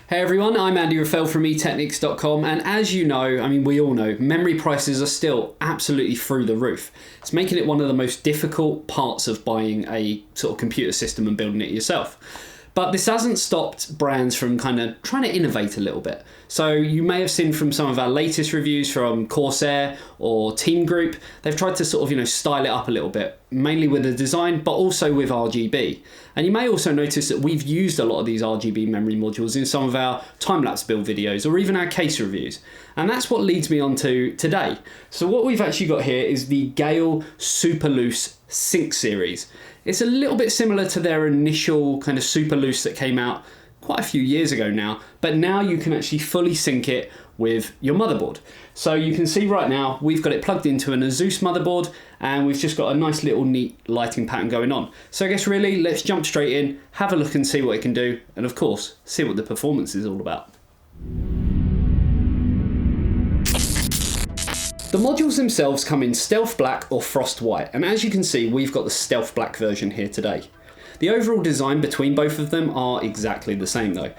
Hey everyone, I'm Andy Rafael from eTeknix.com, and as you know, we all know, memory prices are still absolutely through the roof. It's making it one of the most difficult parts of buying a sort of computer system and building it yourself. But this hasn't stopped brands from kind of trying to innovate a little bit. So you may have seen from some of our latest reviews from Corsair or Team Group, they've tried to sort of, style it up a little bit, mainly with the design, but also with RGB. And you may also notice that we've used a lot of these RGB memory modules in some of our time-lapse build videos or even our case reviews. And that's what leads me on to today. So what we've actually got here is the GeIL Super Luce Sync series. It's a little bit similar to their initial kind of Super Luce that came out quite a few years ago now, but now you can actually fully sync it with your motherboard. So you can see right now we've got it plugged into an Asus motherboard and we've just got a nice little neat lighting pattern going on. So I guess really let's jump straight in, have a look and see what it can do, and of course see what the performance is all about. The modules themselves come in Stealth Black or Frost White, and as you can see we've got the Stealth Black version here today. The overall design between both of them are exactly the same though.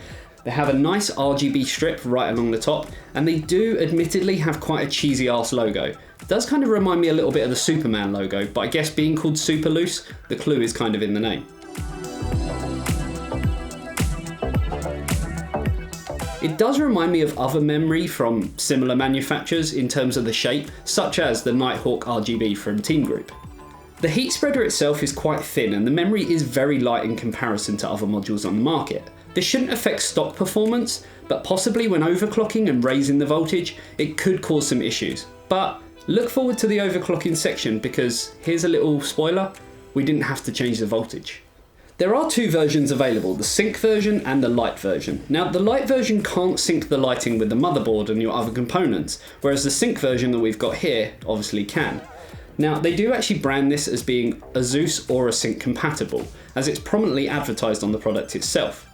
They have a nice RGB strip right along the top, and they do admittedly have quite a cheesy ass logo. It does kind of remind me a little bit of the Superman logo, but I guess being called Super Luce, the clue is kind of in the name. It does remind me of other memory from similar manufacturers in terms of the shape, such as the Nighthawk RGB from Team Group. The heat spreader itself is quite thin and the memory is very light in comparison to other modules on the market. This shouldn't affect stock performance, but possibly when overclocking and raising the voltage, it could cause some issues. But look forward to the overclocking section because here's a little spoiler, we didn't have to change the voltage. There are two versions available, the sync version and the light version. Now the light version can't sync the lighting with the motherboard and your other components, whereas the sync version that we've got here obviously can. Now they do actually brand this as being Asus Aura Sync compatible, as it's prominently advertised on the product itself.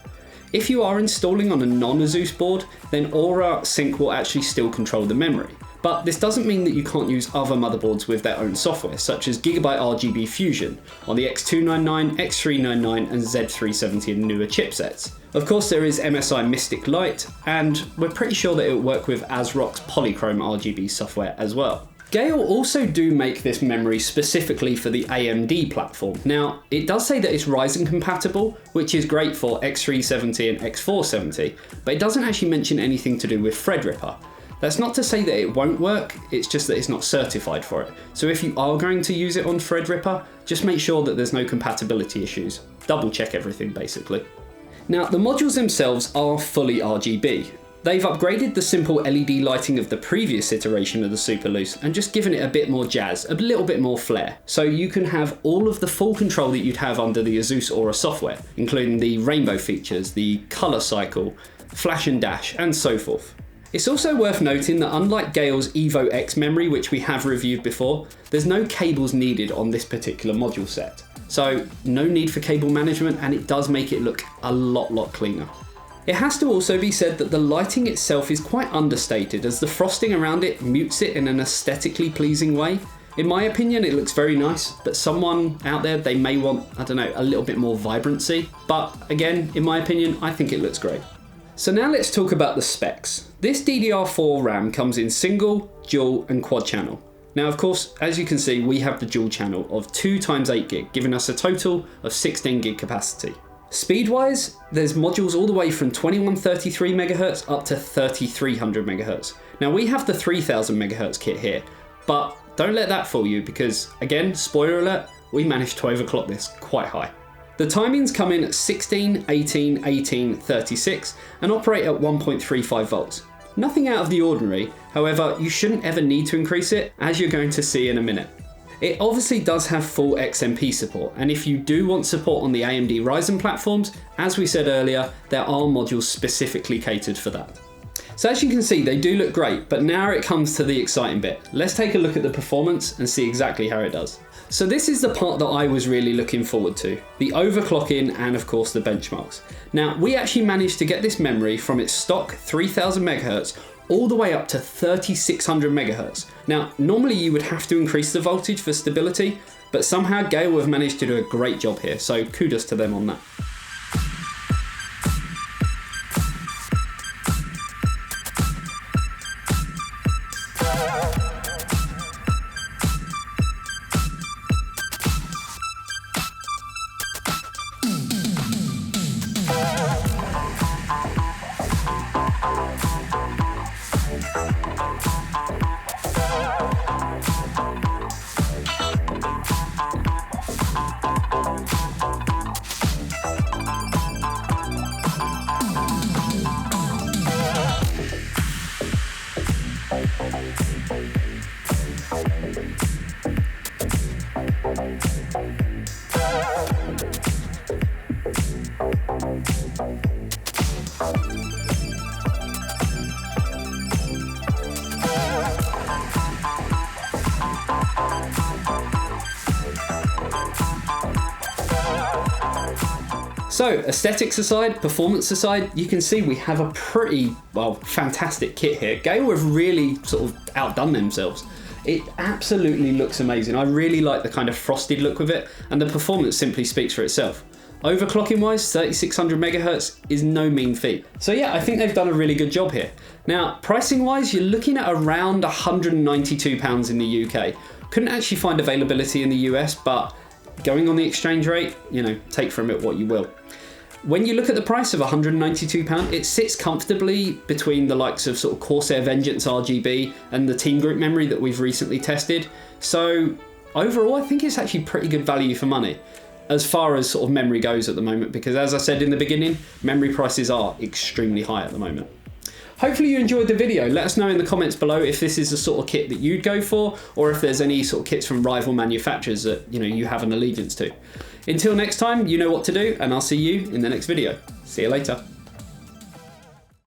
If you are installing on a non-Asus board, then Aura Sync will actually still control the memory. But this doesn't mean that you can't use other motherboards with their own software, such as Gigabyte RGB Fusion on the X299, X399 and Z370 and newer chipsets. Of course there is MSI Mystic Lite, and we're pretty sure that it will work with ASRock's Polychrome RGB software as well. GeIL also do make this memory specifically for the AMD platform. Now, it does say that it's Ryzen compatible, which is great for X370 and X470, but it doesn't actually mention anything to do with Threadripper. That's not to say that it won't work, it's just that it's not certified for it. So if you are going to use it on Threadripper, just make sure that there's no compatibility issues. Double check everything basically. Now, the modules themselves are fully RGB. They've upgraded the simple LED lighting of the previous iteration of the Super Luce and just given it a bit more jazz, a little bit more flair. So you can have all of the full control that you'd have under the Asus Aura software, including the rainbow features, the color cycle, flash and dash, and so forth. It's also worth noting that unlike GeIL's Evo X memory, which we have reviewed before, there's no cables needed on this particular module set. So no need for cable management, and it does make it look a lot cleaner. It has to also be said that the lighting itself is quite understated, as the frosting around it mutes it in an aesthetically pleasing way. In my opinion, it looks very nice, but someone out there, they may want, a little bit more vibrancy. But again, in my opinion, I think it looks great. So now let's talk about the specs. This DDR4 RAM comes in single, dual and quad channel. Now of course, as you can see, we have the dual channel of 2 times 8 gig, giving us a total of 16 gig capacity. Speed wise, there's modules all the way from 2133 MHz up to 3300 MHz. Now we have the 3000 MHz kit here, but don't let that fool you because again, spoiler alert, we managed to overclock this quite high. The timings come in at 16, 18, 18, 36 and operate at 1.35 volts. Nothing out of the ordinary, however, you shouldn't ever need to increase it, as you're going to see in a minute. It obviously does have full XMP support, and if you do want support on the AMD Ryzen platforms, as we said earlier, there are modules specifically catered for that. So as you can see, they do look great, but now it comes to the exciting bit. Let's take a look at the performance and see exactly how it does. So this is the part that I was really looking forward to, the overclocking and of course the benchmarks. Now we actually managed to get this memory from its stock 3000 MHz all the way up to 3600 MHz. Now normally you would have to increase the voltage for stability, but somehow GeIL have managed to do a great job here, so kudos to them on that. So aesthetics aside, performance aside, you can see we have a pretty, well, fantastic kit here. GeIL have really sort of outdone themselves. It absolutely looks amazing. I really like the kind of frosted look with it, and the performance simply speaks for itself. Overclocking wise, 3600 megahertz is no mean feat. So yeah, I think they've done a really good job here. Now, pricing wise, you're looking at around £192 in the UK. Couldn't actually find availability in the US, but going on the exchange rate, you know, take from it what you will. When you look at the price of £192, it sits comfortably between the likes of sort of Corsair Vengeance RGB and the Team Group memory that we've recently tested. So overall, I think it's actually pretty good value for money as far as sort of memory goes at the moment, because as I said in the beginning, memory prices are extremely high at the moment. Hopefully you enjoyed the video. Let us know in the comments below if this is the sort of kit that you'd go for, or if there's any sort of kits from rival manufacturers that you have an allegiance to. Until next time, you know what to do, and I'll see you in the next video. See you later.